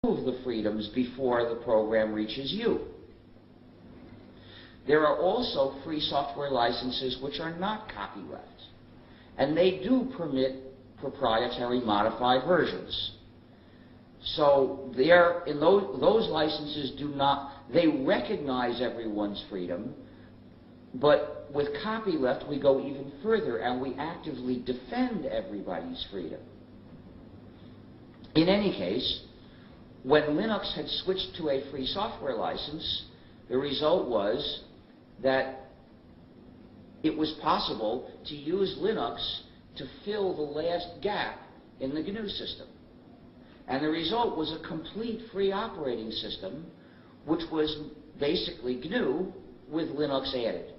remove the freedoms before the program reaches you. There are also free software licenses which are not copyleft, and they do permit proprietary modified versions. So in those licenses they recognize everyone's freedom, but with copyleft we go even further and we actively defend everybody's freedom. In any case, when Linux had switched to a free software license, the result was that it was possible to use Linux to fill the last gap in the GNU system. And the result was a complete free operating system, which was basically GNU with Linux added.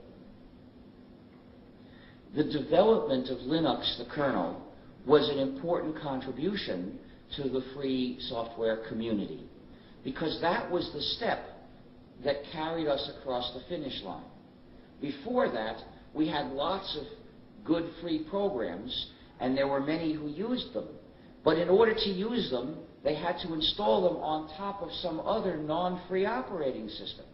The development of Linux, the kernel, was an important contribution to the free software community, because that was the step that carried us across the finish line. Before that, we had lots of good free programs, and there were many who used them. But in order to use them, they had to install them on top of some other non-free operating system.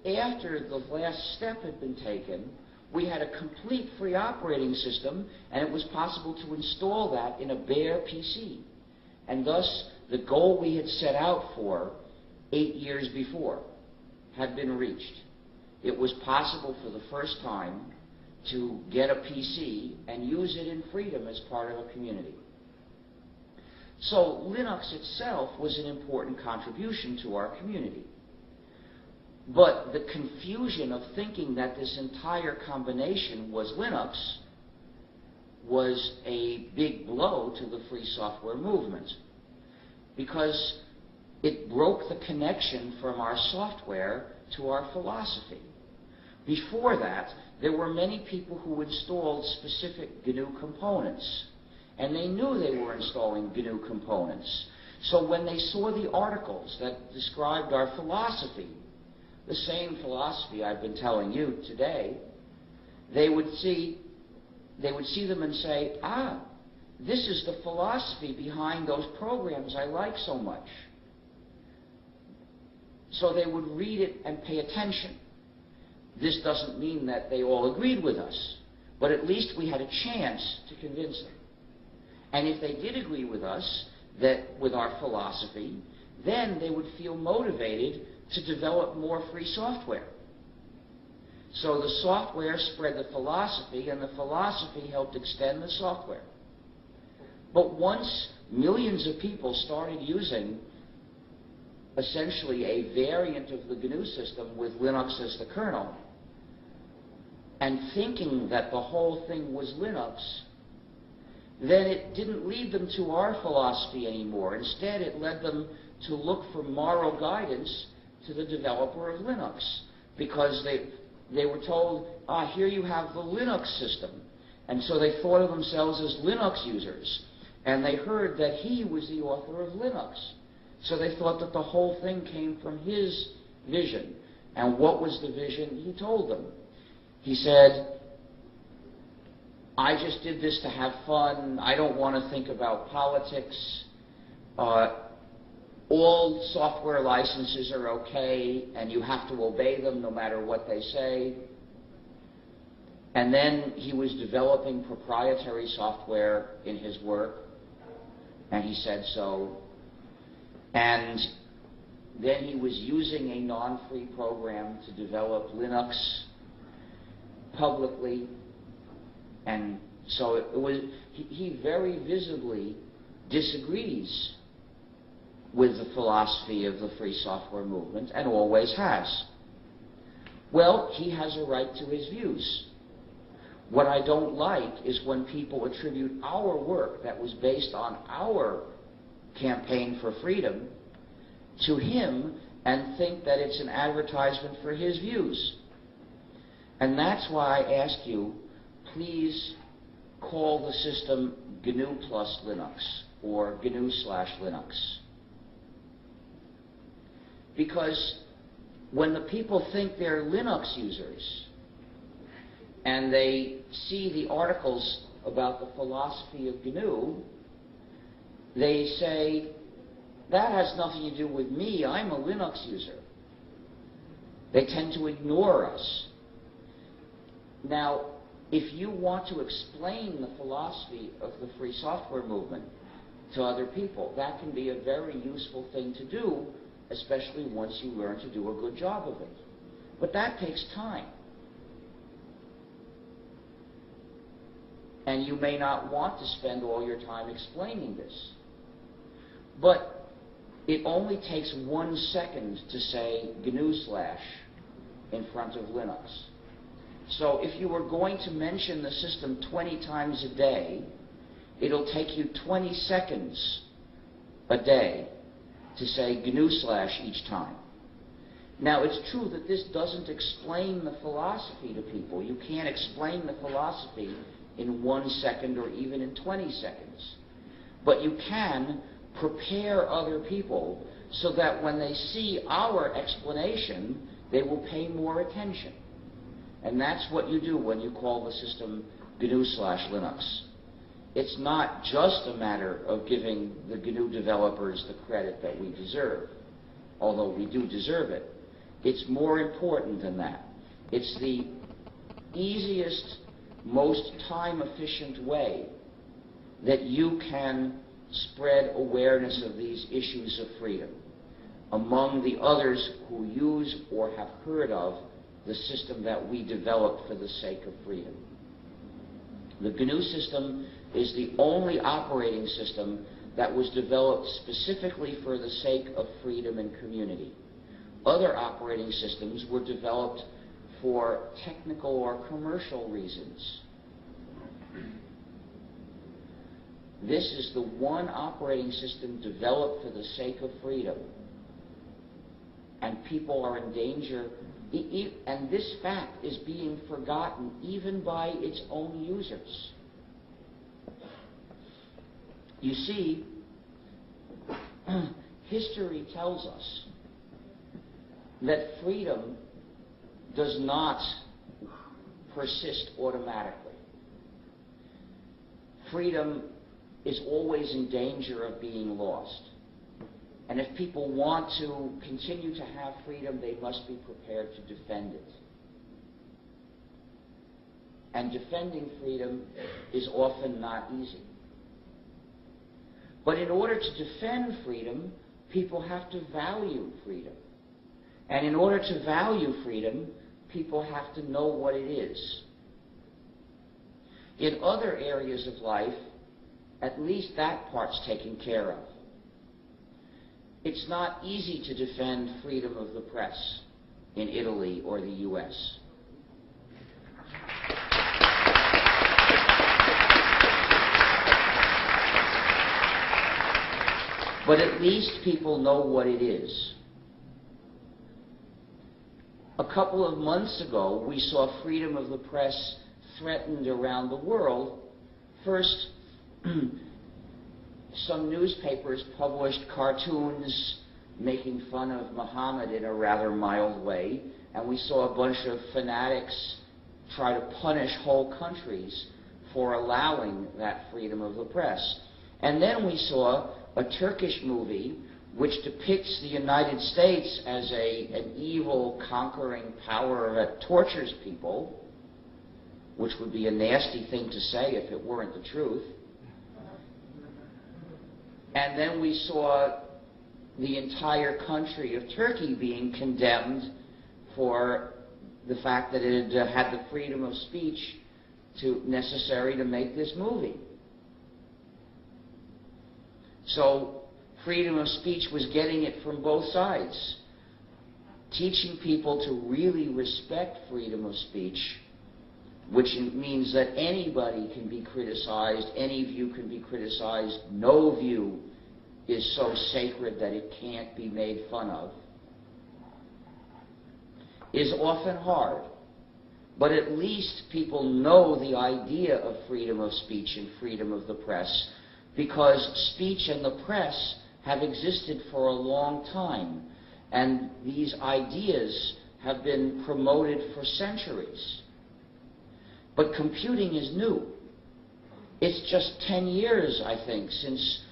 After the last step had been taken, we had a complete free operating system, and it was possible to install that in a bare PC. And thus, the goal we had set out for 8 years before had been reached. It was possible for the first time to get a PC and use it in freedom as part of a community. So Linux itself was an important contribution to our community. But the confusion of thinking that this entire combination was Linux was a big blow to the free software movement, because it broke the connection from our software to our philosophy. Before that, there were many people who installed specific GNU components, and they knew they were installing GNU components. So when they saw the articles that described our philosophy, the same philosophy I've been telling you today, they would see them and say, ah, this is the philosophy behind those programs I like so much. So they would read it and pay attention. This doesn't mean that they all agreed with us, but at least we had a chance to convince them. And if they did agree with us, with our philosophy, then they would feel motivated to develop more free software. So the software spread the philosophy, and the philosophy helped extend the software. But once millions of people started using essentially a variant of the GNU system with Linux as the kernel, and thinking that the whole thing was Linux, then it didn't lead them to our philosophy anymore. Instead, it led them to look for moral guidance to the developer of Linux, because they were told, here you have the Linux system. And so they thought of themselves as Linux users, and they heard that he was the author of Linux. So they thought that the whole thing came from his vision. And what was the vision he told them? He said, I just did this to have fun. I don't want to think about politics. All software licenses are okay, and you have to obey them no matter what they say. And then he was developing proprietary software in his work, and he said so. And then he was using a non-free program to develop Linux publicly. And so he very visibly disagrees with the philosophy of the free software movement, and always has. Well, he has a right to his views. What I don't like is when people attribute our work that was based on our campaign for freedom to him and think that it's an advertisement for his views. And that's why I ask you, please call the system GNU plus Linux or GNU/Linux. Because when the people think they're Linux users and they see the articles about the philosophy of GNU, they say, that has nothing to do with me. I'm a Linux user. They tend to ignore us. Now, if you want to explain the philosophy of the free software movement to other people, that can be a very useful thing to do, especially once you learn to do a good job of it. But that takes time. And you may not want to spend all your time explaining this. But it only takes 1 second to say GNU/ in front of Linux. So if you were going to mention the system 20 times a day, it'll take you 20 seconds a day to say GNU/ each time. Now, it's true that this doesn't explain the philosophy to people. You can't explain the philosophy in 1 second or even in 20 seconds. But you can prepare other people so that when they see our explanation, they will pay more attention. And that's what you do when you call the system GNU/Linux. It's not just a matter of giving the GNU developers the credit that we deserve, although we do deserve it. It's more important than that. It's the easiest, most time-efficient way that you can spread awareness of these issues of freedom among the others who use or have heard of the system that we developed for the sake of freedom. The GNU system is the only operating system that was developed specifically for the sake of freedom and community. Other operating systems were developed for technical or commercial reasons. This is the one operating system developed for the sake of freedom. And people are in danger, and this fact is being forgotten even by its own users. You see, history tells us that freedom does not persist automatically. Freedom is always in danger of being lost. And if people want to continue to have freedom, they must be prepared to defend it. And defending freedom is often not easy. But in order to defend freedom, people have to value freedom. And in order to value freedom, people have to know what it is. In other areas of life, at least that part's taken care of. It's not easy to defend freedom of the press in Italy or the U.S. But at least people know what it is. A couple of months ago, we saw freedom of the press threatened around the world. First, some newspapers published cartoons making fun of Muhammad in a rather mild way, and we saw a bunch of fanatics try to punish whole countries for allowing that freedom of the press. And then we saw a Turkish movie which depicts the United States as an evil, conquering power that tortures people, which would be a nasty thing to say if it weren't the truth. And then we saw the entire country of Turkey being condemned for the fact that it had the freedom of speech necessary to make this movie. So freedom of speech was getting it from both sides. Teaching people to really respect freedom of speech, which means that anybody can be criticized, any view can be criticized, no view is so sacred that it can't be made fun of, is often hard. But at least people know the idea of freedom of speech and freedom of the press, because speech and the press have existed for a long time, and these ideas have been promoted for centuries. But computing is new. It's just 10 years, I think, since